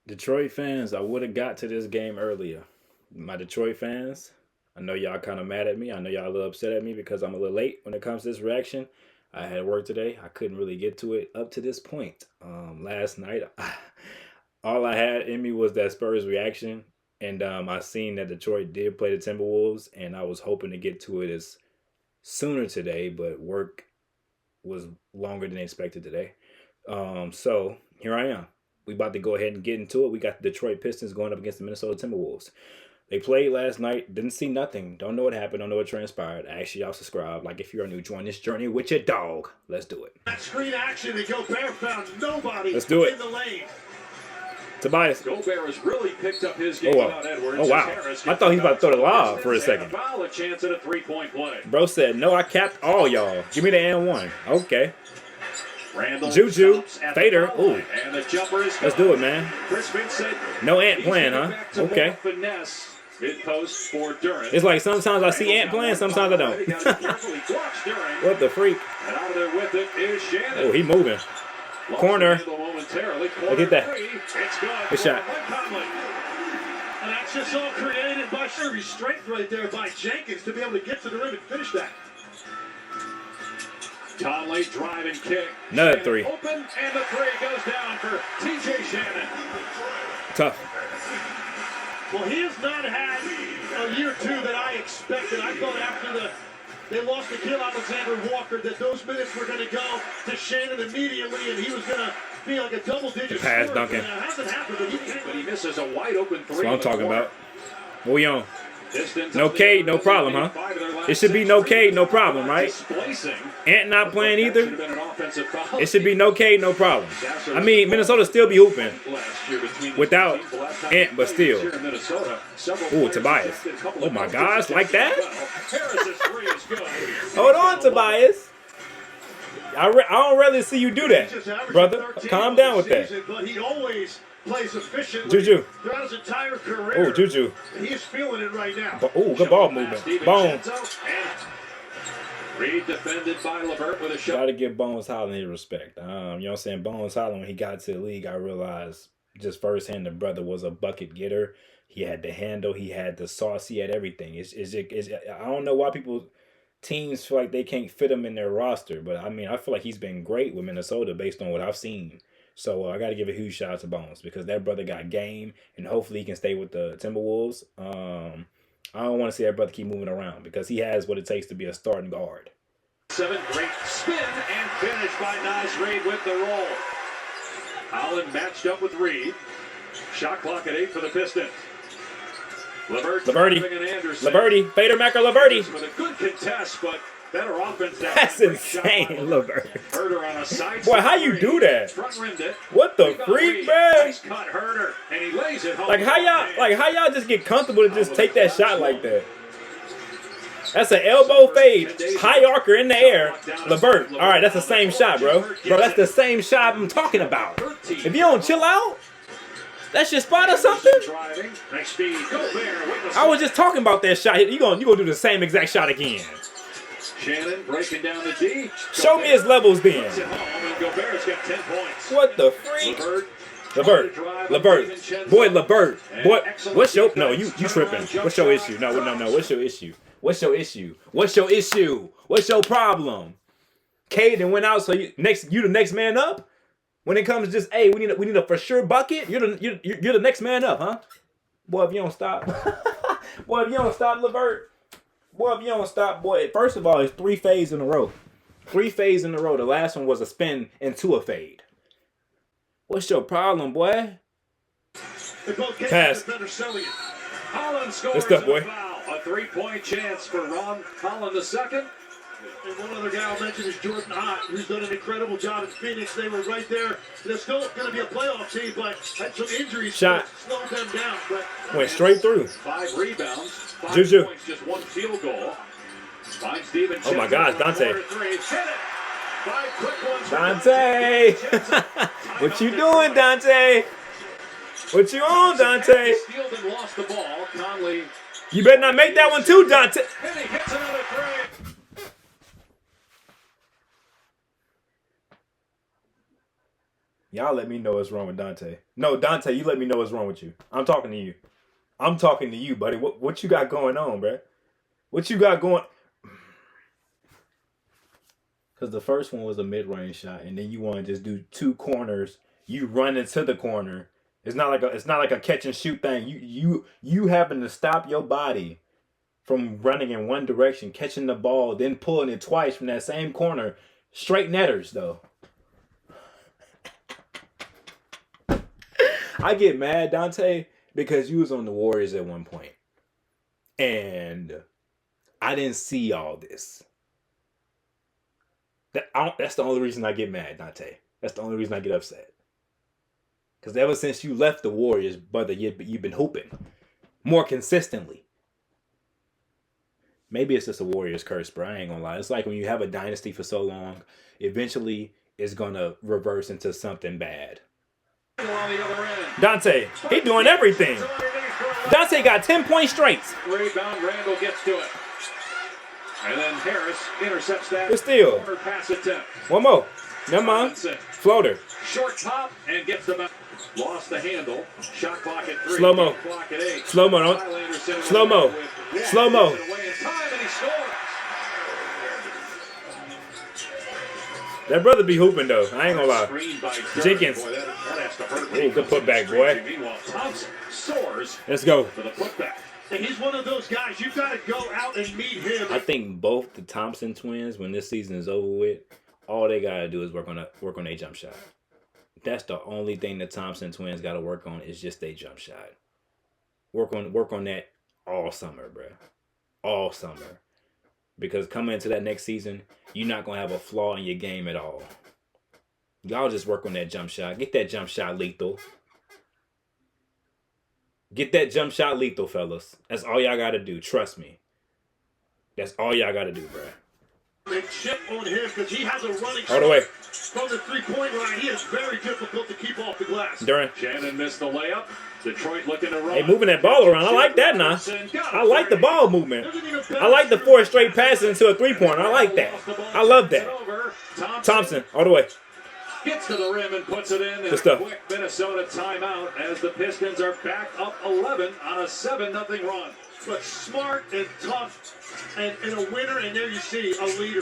Detroit fans, I would have got to this game earlier. My Detroit fans, I know y'all kind of mad at me. I know y'all a little upset at me because I'm a little late when it comes to this reaction. I had work today. I couldn't really get to it up to this point. Last night, all I had in me was that Spurs reaction, and I seen that Detroit did play the Timberwolves, and I was hoping to get to it as sooner today, but work was longer than expected today. So here I am. We about to go ahead and get into it. We got the Detroit Pistons going up against the Minnesota Timberwolves. They played last night. Didn't see nothing. Don't know what happened. Don't know what transpired. Actually, y'all subscribe. Like if you're new, join this journey with your dog. Let's do it. That screen action to Gobert found nobody. Let's do it. In the lane. Tobias. Gobert has really picked up his game without Edwards. Oh wow! I thought he was about to throw the lob for a second. A chance at a three-point play. Bro said, "No, I capped all y'all. Give me the and one." Okay. Randall Juju, Fader. Ooh. And the jumper is Let's do it, man. Chris Vincent. No Ant playing, huh? Okay. Finesse. Mid-post for Durant. It's like sometimes I see Ant playing, sometimes I don't. What the freak? And out of there with it is Shannon. Oh, he moving. Corner. Look at that. Good shot. And that's just all created by sheer strength right there by Jenkins to be able to get to the rim and finish that. Conley drive and kick. Another three. Open, and the three goes down for TJ Shannon. Tough. Well, he has not had a year two that I expected. I thought after they lost to Gil Alexander-Walker that those minutes were going to go to Shannon immediately, and he was going to be like a double-digit pass, scorer. Duncan. It hasn't happened, but he misses a wide-open three. That's what I'm talking about. What we on? Pistons No CADE, no problem, huh? It should be no CADE, no problem, right? Ant not playing either. It should be no CADE, no problem. I mean, Minnesota still be hooping without Ant, but still. Ooh, Tobias. Oh my gosh, like that? Hold on, Tobias. I don't really see you do that, brother. Calm down with that. But he always plays efficiently throughout his entire career. Oh, Juju. He's feeling it right now. Oh, good ball movement. Bones. Reed defended by LeVert with a shot. Gotta give Bones Holland his respect. You know what I'm saying? Bones Holland, when he got to the league, I realized just firsthand the brother was a bucket getter. He had the handle, he had the sauce, he had everything. I don't know why teams feel like they can't fit him in their roster, but I mean, I feel like he's been great with Minnesota based on what I've seen. So I got to give a huge shout out to Bones because that brother got game, and hopefully he can stay with the Timberwolves. I don't want to see that brother keep moving around because he has what it takes to be a starting guard. 7 great spin and finish by Nice Reed with the roll. Holland matched up with Reed. Shot clock at 8 for the Pistons. Liberty, Fader Macker, Liberty. With a good contest, but better offense. That's insane, Liberty. Boy, how you do that? What the freak, man? Like how y'all just get comfortable to just take that shot like that? That's an elbow fade, high archer in the air. LeVert. All right, that's the same shot, bro. Bro, that's the same shot I'm talking about. If you don't chill out, that's your spot or something? I was just talking about that shot. You gonna do the same exact shot again. Shannon breaking down the D. Show me his levels then. What the freak? LeVert. Boy, LeVert. Boy, what's your... No, you tripping. What's your issue? No. What's your issue? What's your issue? What's your issue? What's your problem? CADE and went out, so you the next man up? When it comes to just, hey, we need a for sure bucket, you're the next man up, huh? Boy, if you don't stop. Boy, if you don't stop, LeVert. Boy, if you don't stop, boy. First of all, it's 3 fades in a row. 3 fades in a row. The last one was a spin into a fade. What's your problem, boy? Pass. Good stuff, boy. A 3-point chance for Ron Holland II. And one other guy I'll mention is Jordan Hott, who's done an incredible job in Phoenix. They were right there. They're still going to be a playoff team, but had some injuries shot slowed them down. But went straight through. 5 rebounds, 5 Juju. points, just 1 field goal. Steven oh my gosh, Dante. Dante. What you doing, Dante? What you on, Dante? Lost the ball. Conley. You better not make that one too, Dante. And he hits another 3. Y'all let me know what's wrong with Dante. No, Dante, you let me know what's wrong with you. I'm talking to you. I'm talking to you, buddy. What you got going on, bruh? What you got going? Because the first one was a mid-range shot, and then you want to just do 2 corners. You run into the corner. It's not like a catch and shoot thing. You having to stop your body from running in one direction, catching the ball, then pulling it twice from that same corner. Straight netters, though. I get mad, Dante, because you was on the Warriors at one point. And I didn't see all this. That's the only reason I get mad, Dante. That's the only reason I get upset. Because ever since you left the Warriors, brother, you've been hooping more consistently. Maybe it's just a Warriors curse, bro. I ain't gonna lie. It's like when you have a dynasty for so long, eventually it's gonna reverse into something bad. Dante, he doing everything. Dante got 10 point straights. Rebound, Randall gets to it. And then Harris intercepts that. But still. Corner pass attempt. One more. Never mind. Floater. Short top and gets the back. Lost the handle. Shot clock at 3. Slow-mo. Clock at 8. Slow-mo. Slow-mo. Slow-mo. That brother be hooping, though. I ain't gonna lie. Jenkins. Ooh, good putback, boy. Let's go. And he's one of those guys, you've got to go out and meet him. I think both the Thompson twins, when this season is over with, all they gotta do is work on their jump shot. That's the only thing the Thompson twins gotta work on is just their jump shot. Work on that all summer, bro. All summer. Because coming into that next season, you're not gonna have a flaw in your game at all. Y'all just work on that jump shot. Get that jump shot lethal. Get that jump shot lethal, fellas. That's all y'all gotta do. Trust me. That's all y'all gotta do, bro. They chip on him because he has a running all the way from the 3-point line. He is very difficult to keep off the glass. Duran. Shannon missed the layup. Detroit looking to run. Hey, moving that ball around. I like that now. I like the ball movement. I like the 4 straight passes into a 3-pointer. I like that. I love that. Thompson, all the way. Gets to the rim and puts it in. Good stuff. Quick Minnesota timeout as the Pistons are back up 11 on a 7-0 run. But smart and tough and a winner, and there you see a leader.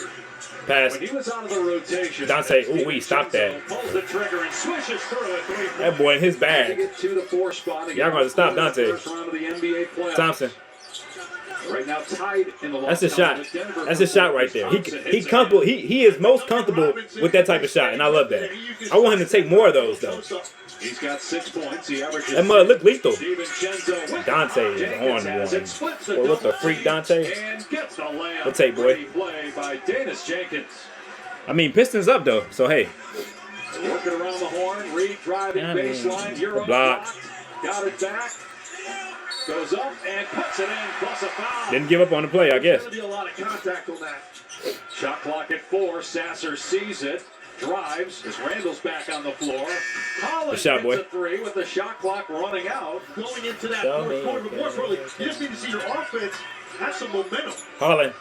Pass. When he was out of the rotation, Dante, ooh, we stop that. Pulls the trigger and swishes through it. That boy in his bag. Y'all gonna stop Dante. Thompson. Right now tied in the That's a shot. That's a shot right there. He comfortable. He is most comfortable with that type of shot, and I love that. I want him to take more of those though. He's got 6 points. He averages. That mud look lethal. Dante is on one. Boy, what the freak, Dante? We'll take, boy. I mean, Pistons up though, so hey. Working around the horn, Reed driving baseline. Euro block. Got it back. Goes up and puts it in, plus a foul. Didn't give up on the play, I guess. There'll be a lot of contact on that. Shot clock at 4. Sasser sees it, drives as Randall's back on the floor. Holland shot, boy. hits a 3 with the shot clock running out. Going into that fourth quarter, but more importantly, you just need to see your offense have some momentum. Holland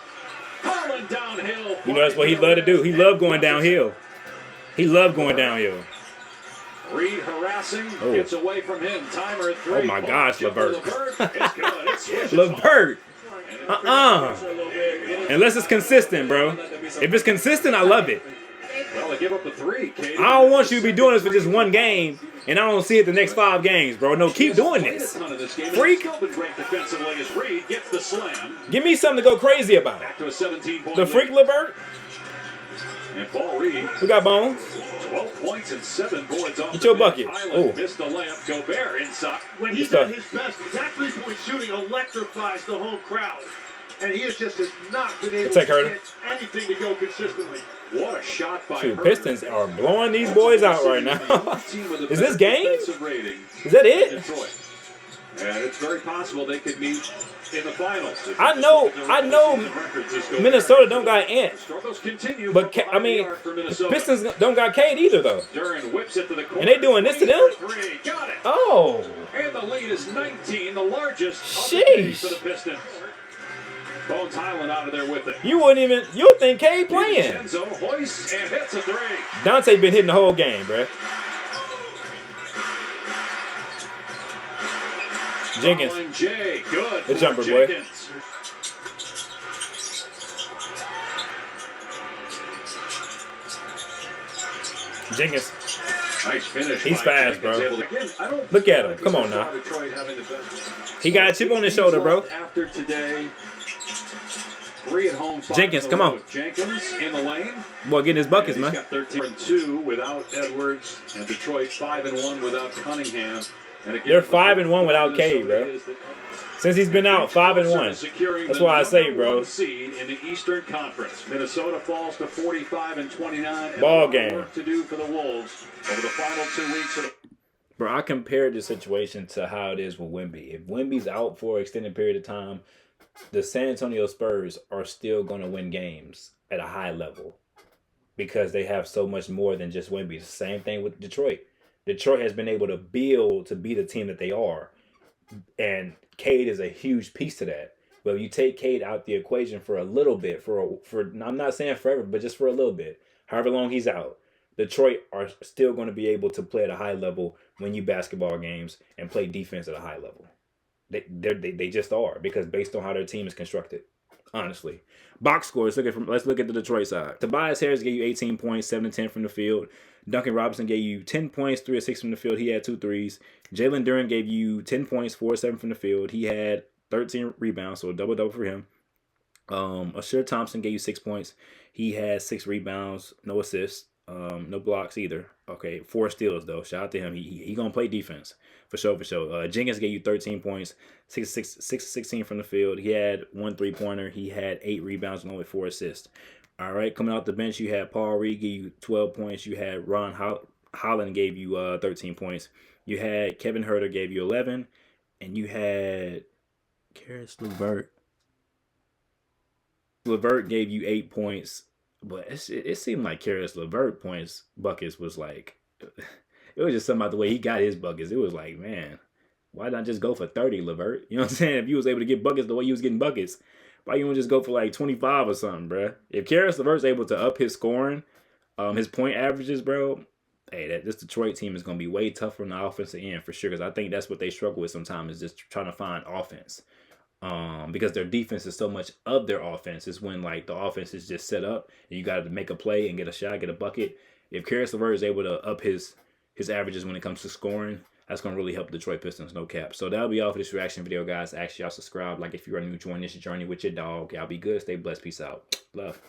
downhill. You know that's what he loved to do. He loved going downhill. Reed harassing, gets away from him. Timer at 3. Oh my gosh, LeVert. It's LeVert. Unless it's consistent, bro. If it's consistent, I love it. Well, they give up the 3. I don't want you to be doing this for just one game, and I don't see it the next 5 games, bro. No, keep doing this. Freak. Give me something to go crazy about. The freak LeVert. And Paul Reed. We got bones. 12 points and 7 boards off. Get your bucket. Oh. Missed the layup. Gobert inside. When he's at his best, that 3-point shooting electrifies the home crowd. And he has just not been able to get anything to go consistently. What a shot by Shoot, Pistons are blowing these boys out right now. Is this game? Is that it? And it's very possible they could meet in the finals. I know Minnesota don't got Ant. But, I mean, Pistons don't got CADE either, though. And they doing this to them? Oh. And the lead is 19, the largest Sheesh. for the Pistons. Bones Highland out of there with it. You'll think CADE playing. Hoists and hits a 3. Dante been hitting the whole game, bruh. Jenkins. Following Jay, good. The for jumper, boy. Jenkins. Jenkins. Nice finish. He's by fast, Jenkins. bro. Able to- Again, I don't Look at him. think Come this on is now. why Detroit having the best- He got a chip on his shoulder, bro. After today, 3 at home. 5 Jenkins, on the come on. road. Jenkins in the lane. Boy, getting his buckets, And man. he's got 13-2 without Edwards, and Detroit 5-1 without Cunningham. And again, They're 5-1 without CADE, bro. Since he's been out, 5-1. That's why I say, bro. Seed in the Eastern Conference. Minnesota falls to 45-29. And Ball a lot of game. work to do for the Wolves over the final 2 weeks of the Bro, I compared the situation to how it is with Wemby. If Wemby's out for an extended period of time, the San Antonio Spurs are still going to win games at a high level because they have so much more than just Wemby. It's the same thing with Detroit. Detroit has been able to build to be the team that they are. And CADE is a huge piece to that. But you take CADE out the equation for a little bit, for I'm not saying forever, but just for a little bit, however long he's out, Detroit are still going to be able to play at a high level, win you basketball games, and play defense at a high level. They just are, because based on how their team is constructed, honestly. Box scores, let's look at the Detroit side. Tobias Harris gave you 18 points, 7 of 10 from the field. Duncan Robinson gave you 10 points, 3 of 6 from the field. He had 2 threes. Jalen Duren gave you 10 points, 4 of 7 from the field. He had 13 rebounds, so a double-double for him. Ashur Thompson gave you 6 points. He had 6 rebounds, no assists, no blocks either. Okay, 4 steals though. Shout out to him. He gonna play defense for sure. Jenkins gave you 13 points, 16 from the field. He had 1 3-pointer. He had 8 rebounds and only 4 assists. All right, coming out the bench, you had Paul Reed give you 12 points. You had Ron Holland gave you 13 points. You had Kevin Huerter gave you 11, and you had Karis LeVert gave you 8 points. But it seemed like Karis LeVert buckets was like, it was just something about the way he got his buckets. It was like, man, why not just go for 30, LeVert? You know what I'm saying? If you was able to get buckets the way you was getting buckets, why you don't just go for like 25 or something, bro? If Karis LeVert's able to up his scoring, his point averages, bro, hey, this Detroit team is going to be way tougher on the offensive end for sure, because I think that's what they struggle with sometimes, is just trying to find offense. Because their defense is so much of their offense. Is when like the offense is just set up and you got to make a play and get a shot, get a bucket. If Karis LeVert is able to up his averages when it comes to scoring, that's going to really help Detroit Pistons, no cap. So that'll be all for this reaction video, guys. Actually, y'all subscribe. Like if you're new, join this journey with your dog. Y'all be good. Stay blessed. Peace out. Love.